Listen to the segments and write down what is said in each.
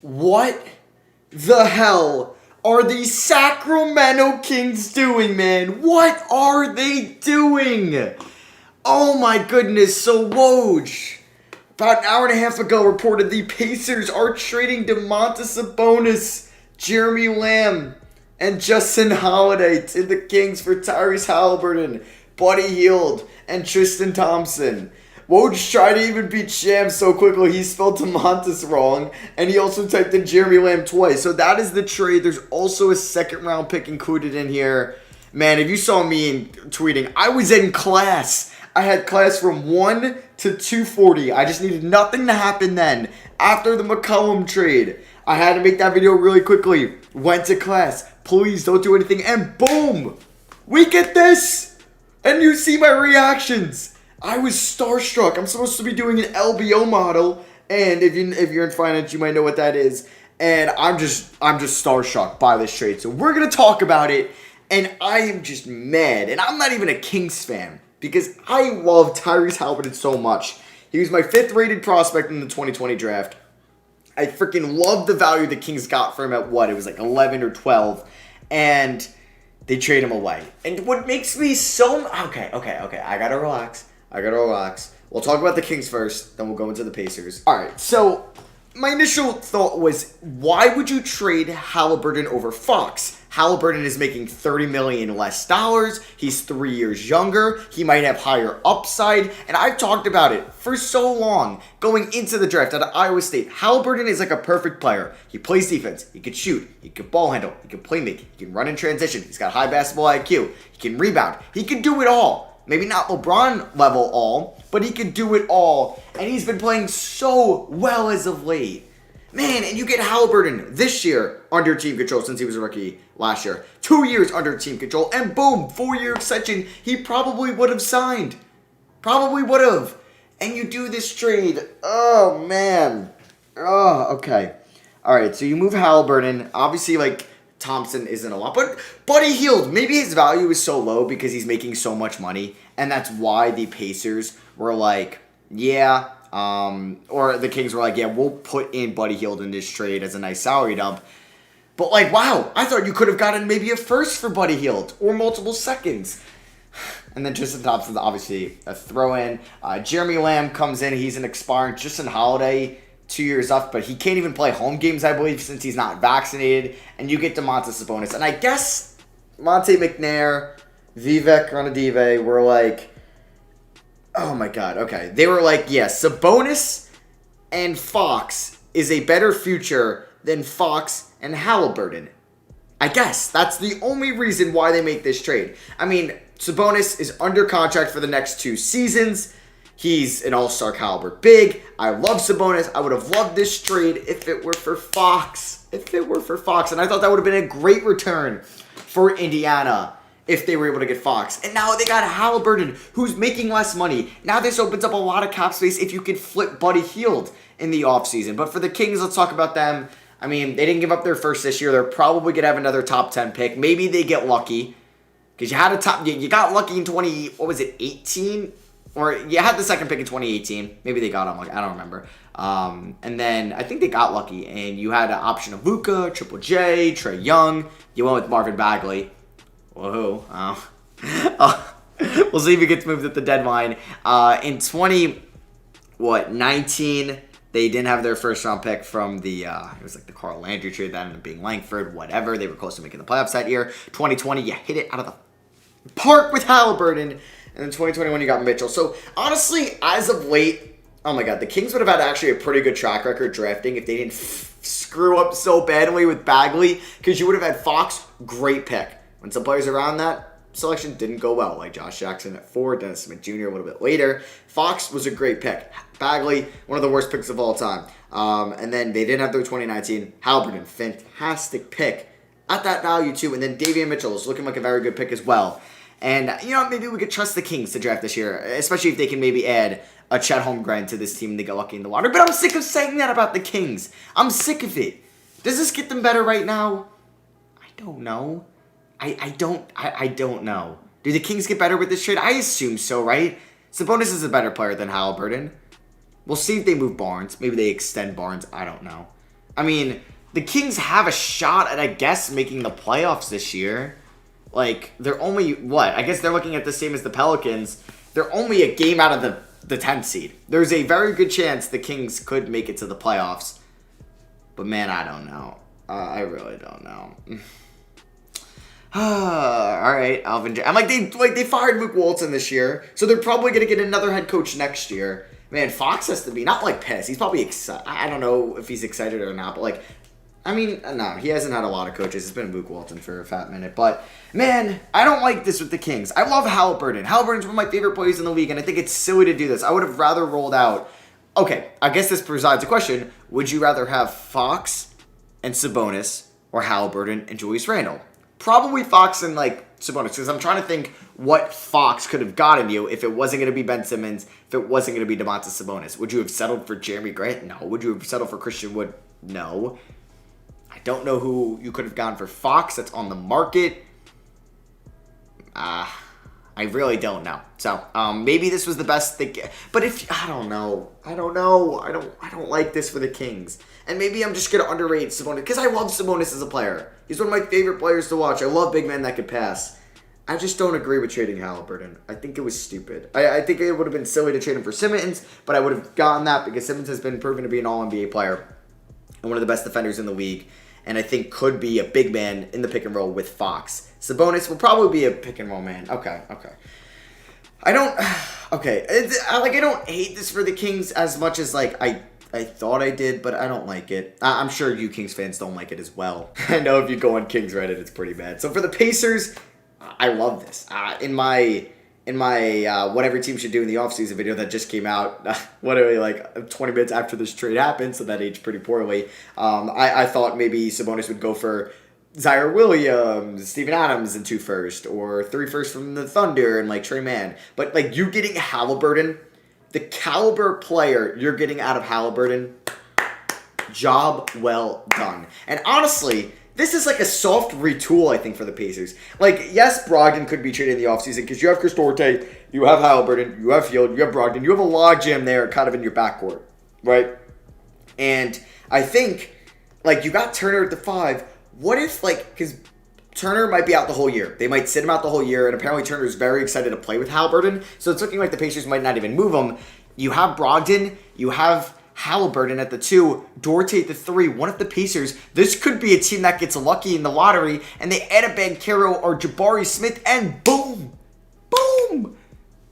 What the hell are these Sacramento Kings doing, man? What are they doing? Oh my goodness, so Woj, about an hour and a half ago, reported the Pacers are trading Domantas Sabonis, Jeremy Lamb, and Justin Holiday to the Kings for Tyrese Haliburton, Buddy Hield, and Tristan Thompson. Woj tried to even beat Sham so quickly he spelled Domantas wrong, and he also typed in Jeremy Lamb twice. So that is the trade. There's also a second round pick included in here. Man, if you saw me tweeting, I was in class. I had class from 1 to 2:40. I just needed nothing to happen then. After the McCollum trade, I had to make that video really quickly. Went to class. Please don't do anything. And boom! We get this! And you see my reactions. I was starstruck. I'm supposed to be doing an LBO model, and if you're in finance, you might know what that is. And I'm just starstruck by this trade. So we're gonna talk about it, and I am just mad. And I'm not even a Kings fan because I love Tyrese Haliburton so much. He was my 5th rated prospect in the 2020 draft. I freaking love the value the Kings got for him at what? It was like 11 or 12, and they trade him away. And what makes me so okay. I gotta relax. We'll talk about the Kings first, then we'll go into the Pacers. Alright, so my initial thought was, why would you trade Haliburton over Fox? Haliburton is making $30 million less dollars. He's 3 years younger. He might have higher upside. And I've talked about it for so long going into the draft out of Iowa State. Haliburton is like a perfect player. He plays defense. He can shoot. He can ball handle. He can play make. He can run in transition. He's got high basketball IQ. He can rebound. He can do it all. Maybe not LeBron level all, but he can do it all. And he's been playing so well as of late. Man, and you get Haliburton this year under team control since he was a rookie last year. 2 years under team control, and boom, 4-year extension. He probably would have signed. Probably would have. And you do this trade. Oh, man. Oh, okay. All right, so you move Haliburton. Obviously, like, Thompson isn't a lot, but Buddy Hield, maybe his value is so low because he's making so much money, and that's why the Pacers were like, yeah, or the Kings were like, yeah, we'll put in Buddy Hield in this trade as a nice salary dump. But like, wow, I thought you could have gotten maybe a first for Buddy Hield or multiple seconds. And then Tristan Thompson's obviously a throw-in. Jeremy Lamb comes in, he's an expiring. Justin Holiday, 2 years off, but he can't even play home games, I believe, since he's not vaccinated. And you get Domantas Sabonis. And I guess Monte McNair, Vivek Ranadive were like, oh my god, okay. They were like, yes, Sabonis and Fox is a better future than Fox and Haliburton. I guess that's the only reason why they make this trade. I mean, Sabonis is under contract for the next 2 seasons. He's an all-star caliber big. I love Sabonis. I would have loved this trade if it were for Fox. And I thought that would have been a great return for Indiana if they were able to get Fox. And now they got Haliburton, who's making less money. Now this opens up a lot of cap space if you could flip Buddy Hield in the offseason. But for the Kings, let's talk about them. I mean, they didn't give up their first this year. They're probably going to have another top 10 pick. Maybe they get lucky. Because you got lucky in 18? Or you had the second pick in 2018. Maybe they got unlucky. I don't remember. And then I think they got lucky. And you had an option of Luka, Triple J, Trae Young. You went with Marvin Bagley. Whoa. We'll see if he gets moved at the deadline. In 19, they didn't have their first round pick from the, it was like the Carl Landry trade that ended up being Langford, whatever. They were close to making the playoffs that year. 2020, you hit it out of the park with Haliburton. And in 2021, you got Mitchell. So, honestly, as of late, oh my god, the Kings would have had actually a pretty good track record drafting if they didn't screw up so badly with Bagley. Because you would have had Fox, great pick. When some players around that selection didn't go well, like Josh Jackson at 4, Dennis Smith Jr. a little bit later. Fox was a great pick. Bagley, one of the worst picks of all time. And then they didn't have their 2019. Haliburton, fantastic pick at that value too. And then Davion Mitchell is looking like a very good pick as well. And, you know, maybe we could trust the Kings to draft this year, especially if they can maybe add a Chet Holmgren to this team and they get lucky in the lottery. But I'm sick of saying that about the Kings. I'm sick of it. Does this get them better right now? I don't know. I don't know. Do the Kings get better with this trade? I assume so, right? Sabonis is a better player than Haliburton. We'll see if they move Barnes. Maybe they extend Barnes. I don't know. I mean, the Kings have a shot at, I guess, making the playoffs this year. Like, they're only, what? I guess they're looking at the same as the Pelicans. They're only a game out of the 10th seed. There's a very good chance the Kings could make it to the playoffs. But, man, I don't know. I really don't know. All right, Alvin. I'm like they fired Luke Walton this year, so they're probably gonna get another head coach next year. Man, Fox has to be not like pissed. He's probably excited. I don't know if he's excited or not, but like, I mean, no, he hasn't had a lot of coaches. It's been Luke Walton for a fat minute, but man, I don't like this with the Kings. I love Haliburton. Haliburton's one of my favorite players in the league, and I think it's silly to do this. I would have rather rolled out. Okay, I guess this presides a question: would you rather have Fox and Sabonis or Haliburton and Julius Randle? Probably Fox and, like, Sabonis, because I'm trying to think what Fox could have gotten you if it wasn't going to be Ben Simmons, if it wasn't going to be Domantas Sabonis. Would you have settled for Jeremy Grant? No. Would you have settled for Christian Wood? No. I don't know who you could have gone for Fox that's on the market. I really don't know. So, maybe this was the best thing. But if, I don't know. I don't like this for the Kings. And maybe I'm just going to underrate Sabonis, because I love Sabonis as a player. He's one of my favorite players to watch. I love big men that could pass. I just don't agree with trading Haliburton. I think it was stupid. I think it would have been silly to trade him for Simmons, but I would have gotten that because Simmons has been proven to be an all-NBA player and one of the best defenders in the league, and I think could be a big man in the pick and roll with Fox. Sabonis will probably be a pick and roll man. Okay. I don't hate this for the Kings as much as like I thought I did, but I don't like it. I'm sure you Kings fans don't like it as well. I know if you go on Kings Reddit, it's pretty bad. So for the Pacers, I love this. In my what every team should do in the offseason video that just came out, literally like 20 minutes after this trade happened, so that aged pretty poorly. I thought maybe Sabonis would go for Zaire Williams, Steven Adams in 2 first, or 3 first from the Thunder and like Trey Mann. But like you getting Haliburton, the caliber player you're getting out of Haliburton, job well done. And honestly, this is like a soft retool, I think, for the Pacers. Like, yes, Brogdon could be traded in the offseason because you have Chris Duarte, you have Haliburton, you have Field, you have Brogdon, you have a logjam there kind of in your backcourt, right? And I think, like, you got Turner at the 5. What if, like, because Turner might be out the whole year. They might sit him out the whole year, and apparently Turner's very excited to play with Haliburton, so it's looking like the Pacers might not even move him. You have Brogdon, you have Haliburton at the 2, Duarte at the 3. One of the Pacers, this could be a team that gets lucky in the lottery, and they add a Banchero or Jabari Smith, and boom!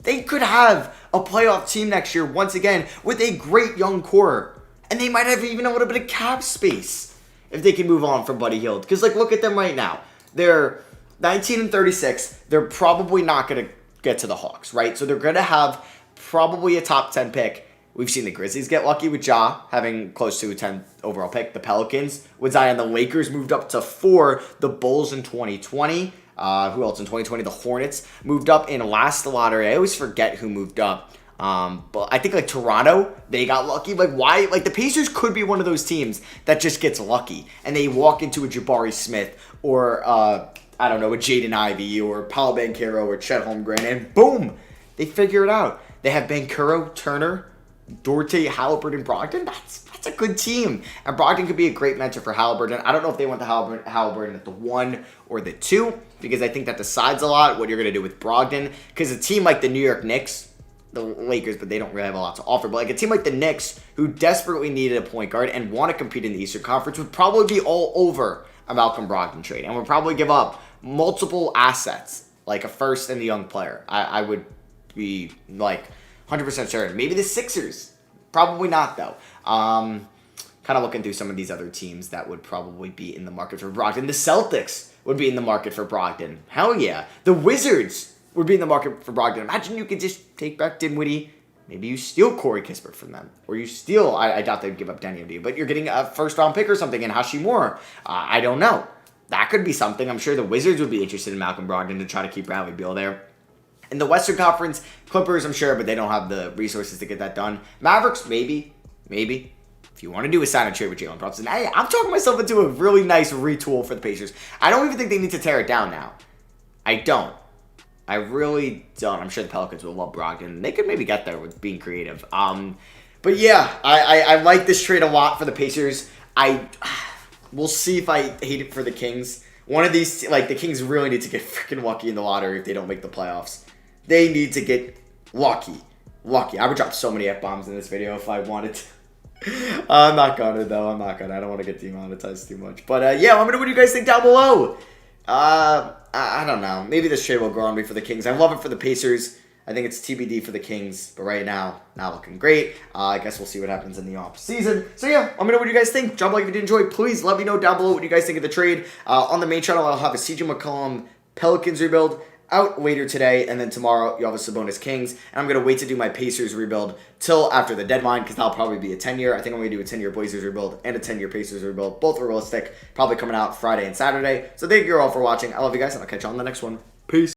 They could have a playoff team next year once again with a great young core, and they might have even a little bit of cap space if they can move on from Buddy Hield. Because, like, look at them right now. They're 19-36. They're probably not going to get to the Hawks, right? So they're going to have probably a top 10 pick. We've seen the Grizzlies get lucky with Ja having close to a 10th overall pick. The Pelicans with Zion. The Lakers moved up to 4. The Bulls in 2020. Who else in 2020? The Hornets moved up in last lottery. I always forget who moved up. But I think like Toronto, they got lucky. Like why? Like the Pacers could be one of those teams that just gets lucky and they walk into a Jabari Smith or I don't know, a Jaden Ivey or Paolo Banchero or Chet Holmgren, and boom, they figure it out. They have Banchero, Turner, Duarte, Haliburton, Brogdon. That's a good team. And Brogdon could be a great mentor for Haliburton. I don't know if they want the Haliburton at the 1 or the 2 because I think that decides a lot what you're going to do with Brogdon. Because a team like the New York Knicks, the Lakers, but they don't really have a lot to offer. But like a team like the Knicks, who desperately needed a point guard and want to compete in the Eastern Conference, would probably be all over a Malcolm Brogdon trade and would probably give up multiple assets, like a first and a young player. I would be like 100% certain. Maybe the Sixers. Probably not, though. Kind of looking through some of these other teams that would probably be in the market for Brogdon. The Celtics would be in the market for Brogdon. Hell yeah. The Wizards would be in the market for Brogdon. Imagine you could just take back Dinwiddie. Maybe you steal Corey Kispert from them. Or you steal, I doubt they'd give up Danny Avdija, but you're getting a first-round pick or something in Hashimura. I don't know. That could be something. I'm sure the Wizards would be interested in Malcolm Brogdon to try to keep Bradley Beal there. In the Western Conference, Clippers, I'm sure, but they don't have the resources to get that done. Mavericks, maybe. If you want to do a sign and trade with Jalen Brunson. Hey, I'm talking myself into a really nice retool for the Pacers. I don't even think they need to tear it down now. I don't. I really don't. I'm sure the Pelicans will love Brogdon. They could maybe get there with being creative. But yeah, I like this trade a lot for the Pacers. we'll see if I hate it for the Kings. One of these, like, the Kings really need to get freaking lucky in the lottery if they don't make the playoffs. They need to get lucky. Lucky. I would drop so many F-bombs in this video if I wanted to. I'm not gonna, though. I'm not gonna. I don't want to get demonetized too much. But, yeah, let me know what you guys think down below. I don't know. Maybe this trade will grow on me for the Kings. I love it for the Pacers. I think it's TBD for the Kings, but right now, not looking great. I guess we'll see what happens in the off-season. So yeah, let me know what you guys think. Drop a like if you did enjoy. Please let me know down below what you guys think of the trade. On the main channel, I'll have a CJ McCollum Pelicans rebuild out later today, and then tomorrow you'll have a Sabonis Kings. And I'm going to wait to do my Pacers rebuild till after the deadline, because that'll probably be a 10-year. I think I'm going to do a 10-year Blazers rebuild and a 10-year Pacers rebuild. Both are realistic. Probably coming out Friday and Saturday. So thank you all for watching. I love you guys, and I'll catch you on the next one. Peace.